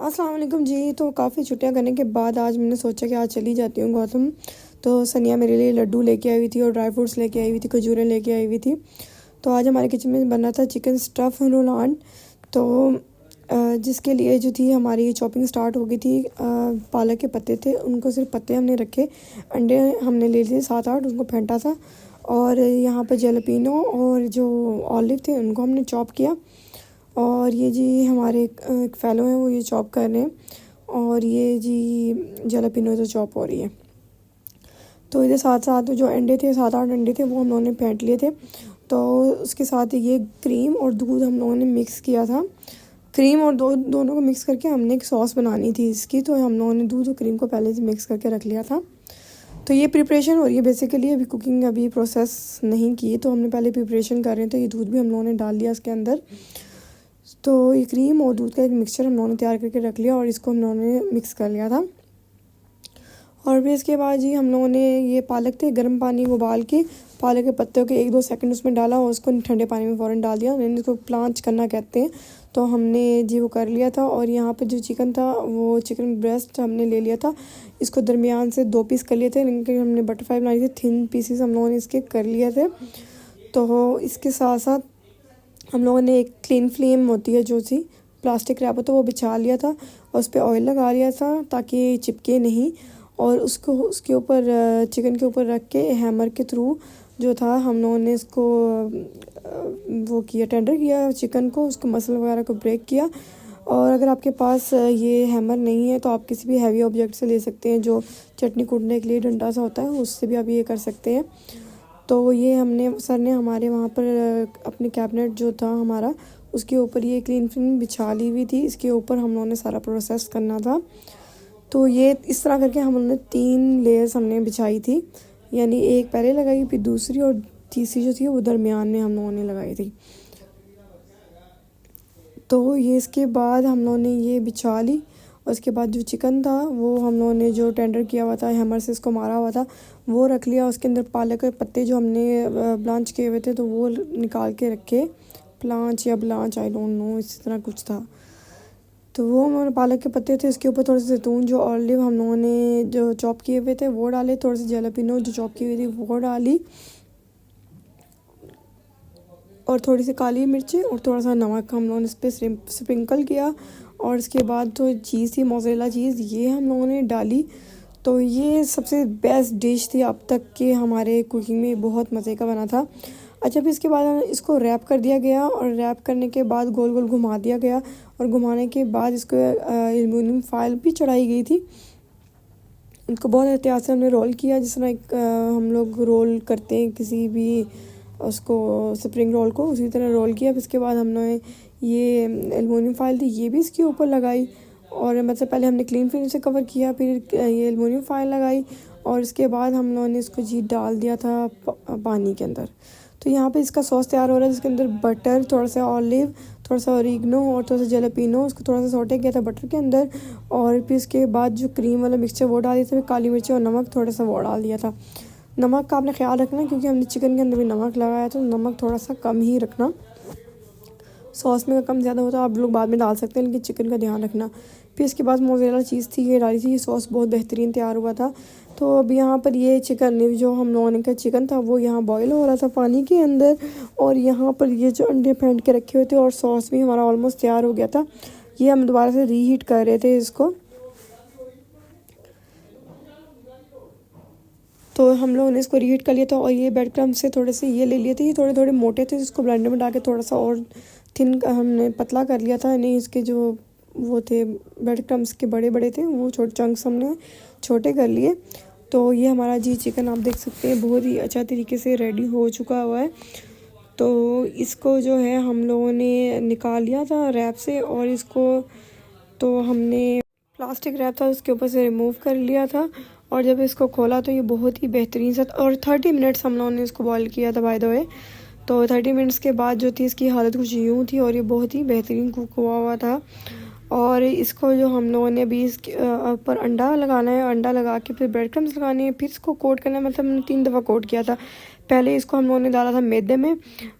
अस्सलाम वालेकुम जी। तो काफ़ी छुट्टियां करने के बाद आज मैंने सोचा कि आज चली जाती हूँ गौतम। तो सनिया मेरे लिए लड्डू लेके आई हुई थी और ड्राई फ्रूट्स लेके आई हुई थी, खजूरें लेके आई हुई थी। तो आज हमारे किचन में बना था चिकन स्टफ़ रोलान। तो जिसके लिए जो थी हमारी चॉपिंग स्टार्ट हो गई थी। पालक के पत्ते थे, उनको सिर्फ पत्ते हमने रखे। अंडे हमने ले लिए 7-8, उनको फेंटा था। और यहाँ पर जैलपीनो और जो ऑलिव थे उनको हमने चॉप किया। और ये जी हमारे एक फ़ेलो हैं, वो ये चॉप कर रहे हैं। और ये जी जैलपीनो जो चॉप हो रही है। तो इधर साथ साथ जो अंडे थे 7-8 अंडे थे वो हम लोगों ने फेंट लिए थे। तो उसके साथ ये क्रीम और दूध हम लोगों ने मिक्स किया था। क्रीम और दोनों को मिक्स करके हमने एक सॉस बनानी थी इसकी। तो हम लोगों ने दूध और क्रीम को पहले से मिक्स करके रख लिया था। तो ये प्रिपरेशन हो रही है बेसिकली, अभी कुकिंग अभी प्रोसेस नहीं की। तो हमने पहले प्रिपरेशन कर रहे थे। ये दूध भी हम लोगों ने डाल दिया इसके अंदर। तो ये क्रीम और दूध का एक मिक्सचर हम लोगों ने तैयार करके रख लिया और इसको हम लोगों ने मिक्स कर लिया था। और फिर इसके बाद जी हम लोगों ने ये पालक थे, गर्म पानी उबाल के पालक के पत्तों के 1-2 सेकंड उसमें डाला और उसको ठंडे पानी में फ़ौरन डाल दिया। मैंने इसको प्लांच करना कहते हैं। तो हमने जी वो कर लिया था। और यहाँ पर जो चिकन था वो चिकन ब्रेस्ट हमने ले लिया था। इसको दरमियान से 2 पीस कर लिए थे, लेकिन हमने बटरफ्लाई बनाई थी, थिन पीसेस हम लोगों ने इसके कर लिए थे। तो इसके साथ साथ हम लोगों ने एक क्लीन फ्लेम होती है जो सी प्लास्टिक रैप होता है वो बिछा लिया था और उस पर ऑयल लगा लिया था ताकि चिपके नहीं। और उसको उसके ऊपर चिकन के ऊपर रख के हैमर के थ्रू जो था हम लोगों ने इसको वो किया, टेंडर किया चिकन को, उसको मसल वगैरह को ब्रेक किया। और अगर आपके पास ये हैमर नहीं है तो आप किसी भी हैवी ऑब्जेक्ट से ले सकते हैं, जो चटनी कूटने के लिए डंडा सा होता है, उससे भी आप ये कर सकते हैं। तो ये हमने सर ने हमारे वहाँ पर अपने कैबिनेट जो था हमारा उसके ऊपर ये क्लीन फिल्म बिछा ली हुई थी। इसके ऊपर हम लोगों ने सारा प्रोसेस करना था। तो ये इस तरह करके हम लोगों ने 3 लेयर्स हमने बिछाई थी, यानी एक पहले लगाई, फिर दूसरी और तीसरी जो थी वो दरमियान में हम लोगों ने लगाई थी। तो ये इसके बाद हम लोगों ने ये बिछा ली। और उसके बाद जो चिकन था वो हम लोगों ने जो टेंडर किया हुआ था, हैमर से इसको मारा हुआ था, वो रख लिया। उसके अंदर पालक के पत्ते जो हमने ब्लांच किए हुए थे तो वो निकाल के रखे, प्लांच या ब्लांच आई डोंट नो, इसी तरह कुछ था। तो वो हमारे पालक के पत्ते थे। इसके ऊपर थोड़े से जैतून जो ऑलिव हम लोगों ने जो चॉप किए हुए थे वो डाले, थोड़े से जैलपीनो जो चॉप की हुई थी वो डाली, और थोड़ी सी काली मिर्ची और थोड़ा सा नमक हम लोगों ने इस पर स्प्रिंकल किया। और इसके बाद जो चीज़ थी मोज़रेला चीज़ ये हम लोगों ने डाली। तो ये सबसे बेस्ट डिश थी अब तक के हमारे कुकिंग में, बहुत मज़े का बना था। अच्छा, फिर इसके बाद इसको रैप कर दिया गया और रैप करने के बाद गोल गोल घुमा दिया गया। और घुमाने के बाद इसको एल्युमिनियम फॉइल भी चढ़ाई गई थी। इनको बहुत एहतियात से हमने रोल किया, जिस तरह हम लोग रोल करते हैं किसी भी उसको स्प्रिंग रोल को, उसी तरह रोल किया। फिर इसके बाद हमने ये एल्युमिनियम फॉइल थी ये भी इसके ऊपर लगाई। और मतलब पहले हमने क्लीन फिल्म से कवर किया, फिर ये एल्युमिनियम फॉइल लगाई और इसके बाद हम लोगों ने इसको जी डाल दिया था पानी के अंदर। तो यहाँ पे इसका सॉस तैयार हो रहा है, जिसके अंदर बटर, थोड़ा सा ऑलिव, थोड़ा सा ओरिगनो और थोड़ा सा जैलपीनो, उसको थोड़ा सा सौटे किया था बटर के अंदर। और फिर इसके बाद जो क्रीम वाला मिक्सचर वो डाल दिया था, फिर काली मिर्ची और नमक थोड़ा सा वो डाल दिया था। नमक का आपने ख्याल रखना क्योंकि हमने चिकन के अंदर भी नमक लगाया था, तो नमक थोड़ा सा कम ही रखना। सॉस में कम ज़्यादा होता है आप लोग बाद में डाल सकते हैं, लेकिन चिकन का ध्यान रखना। फिर इसके बाद मोज़रेला चीज़ थी ये डाली थी। ये सॉस बहुत बेहतरीन तैयार हुआ था। तो अब यहाँ पर ये चिकन जो हम लोगों ने का चिकन था वो यहाँ बॉईल हो रहा था पानी के अंदर। और यहाँ पर ये जो अंडे फेंट के रखे हुए थे और सॉस भी हमारा ऑलमोस्ट तैयार हो गया था। ये हम दोबारा से रीहीट कर रहे थे इसको। तो हम लोगों ने इसको रीहीट कर लिया था। और ये ब्रेड क्रम्ब से थोड़े से ये ले लिए थे, ये थोड़े थोड़े मोटे थे, जिसको ब्लेंडर में डाल के थोड़ा सा और थिन हमने पतला कर लिया था। नहीं, इसके जो वो थे ब्रेड क्रम्ब्स के बड़े बड़े थे, वो छोटे चंक्स हमने छोटे कर लिए। तो ये हमारा जी चिकन आप देख सकते हैं बहुत ही अच्छा तरीके से रेडी हो चुका हुआ है। तो इसको जो है हम लोगों ने निकाल लिया था रैप से, और इसको तो हमने प्लास्टिक रैप था उसके ऊपर से रिमूव कर लिया था। और जब इसको खोला तो ये बहुत ही बेहतरीन सा, और 30 मिनट्स हम लोगों ने इसको बॉईल किया था बाय द वे। तो 30 मिनट्स के बाद जो थी इसकी हालत कुछ यूँ थी और ये बहुत ही बेहतरीन कुक हुआ था। और इसको जो हम लोगों ने अभी इसके ऊपर अंडा लगाना है, अंडा लगा के फिर ब्रेड क्रम्स लगाने हैं, फिर इसको कोट करना है। मतलब हमने 3 दफ़ा कोट किया था। पहले इसको हम लोगों ने डाला था मैदे में,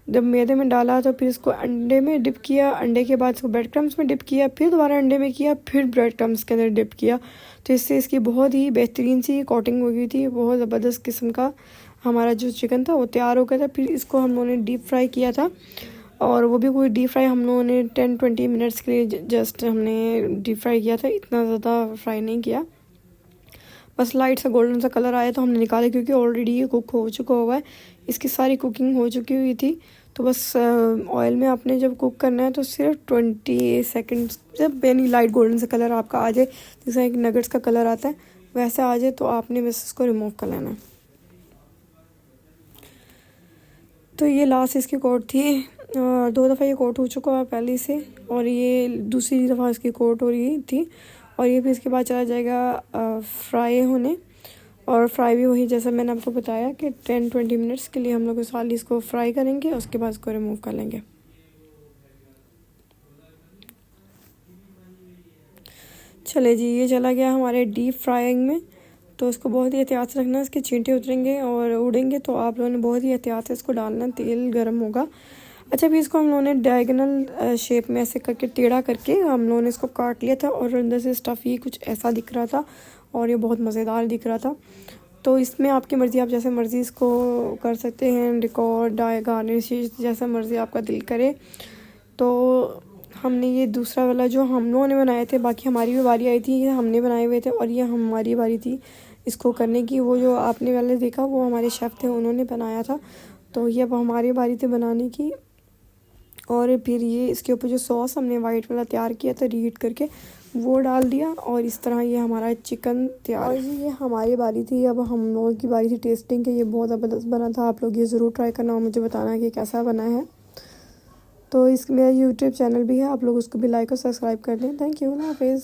जब मैदे में डाला तो फिर इसको अंडे में डिप किया, अंडे के बाद इसको ब्रेड क्रम्स में डिप किया, फिर दोबारा अंडे में किया, फिर ब्रेड क्रम्स के अंदर डिप किया। तो इससे इसकी बहुत ही बेहतरीन सी कोटिंग हो गई थी, बहुत ज़बरदस्त किस्म का हमारा जो चिकन था वो तैयार हो गया था। फिर इसको हम लोगों ने डीप फ्राई किया था, और वो भी कोई डीप फ्राई हम लोगों ने 10-20 मिनट्स के लिए जस्ट हमने डीप फ्राई किया था, इतना ज़्यादा फ्राई नहीं किया, बस लाइट सा गोल्डन सा कलर आया तो हमने निकाला, क्योंकि ऑलरेडी ये कुक हो चुका हुआ है, इसकी सारी कुकिंग हो चुकी हुई थी। तो बस ऑयल में आपने जब कुक करना है तो सिर्फ 20 सेकंड्स, जब यानी लाइट गोल्डन सा कलर आपका आ जाए, जैसे एक नगेट्स का कलर आता है वैसे आ जाए, तो आपने बस इसको रिमूव कर लेना। तो ये लास्ट इसकी कोट थी, 2 दफ़ा ये कोट हो चुका है पहले से, और ये दूसरी दफ़ा इसकी कोट हो रही थी, और ये फिर इसके बाद चला जाएगा फ्राई होने। और फ्राई भी वही जैसा मैंने आपको बताया कि 10-20 मिनट्स के लिए हम लोग साली इसको फ्राई करेंगे, उसके बाद इसको रिमूव कर लेंगे। चले जी, ये चला गया हमारे डीप फ्राइंग में। तो इसको बहुत ही एहतियात से रखना, इसके चींटे उतरेंगे और उड़ेंगे, तो आप लोगों ने बहुत ही एहतियात से इसको डालना, तेल गर्म होगा। अच्छा, फिर इसको हम लोगों ने डायगोनल शेप में ऐसे करके टेढ़ा करके हम लोगों ने इसको काट लिया था, और अंदर से स्टफ़ ही कुछ ऐसा दिख रहा था, और ये बहुत मज़ेदार दिख रहा था। तो इसमें आपकी मर्ज़ी, आप जैसे मर्ज़ी इसको कर सकते हैं, डेकोर गार्निश जैसा मर्ज़ी आपका दिल करे। तो हमने ये दूसरा वाला जो हम लोगों ने बनाए थे, बाकी हमारी भी बारी आई थी, ये हमने बनाए हुए थे, और ये हमारी बारी थी इसको करने की। वो जो आपने वाले देखा वो हमारे शेफ़ थे, उन्होंने बनाया था, तो ये अब हमारी बारी थी बनाने की। और फिर ये इसके ऊपर जो सॉस हमने वाइट वाला तैयार किया था रीहीट करके, वो डाल दिया, और इस तरह ये हमारा चिकन तैयार। और ये हमारी बारी थी, अब हम लोगों की बारी थी टेस्टिंग के। ये बहुत ज़बरदस्त बना था, आप लोग ये ज़रूर ट्राई करना और मुझे बताना कि कैसा बना है। तो इस मेरा यूट्यूब चैनल भी है, आप लोग उसको भी लाइक और सब्सक्राइब कर दें। थैंक यू, अल्लाह हाफिज़।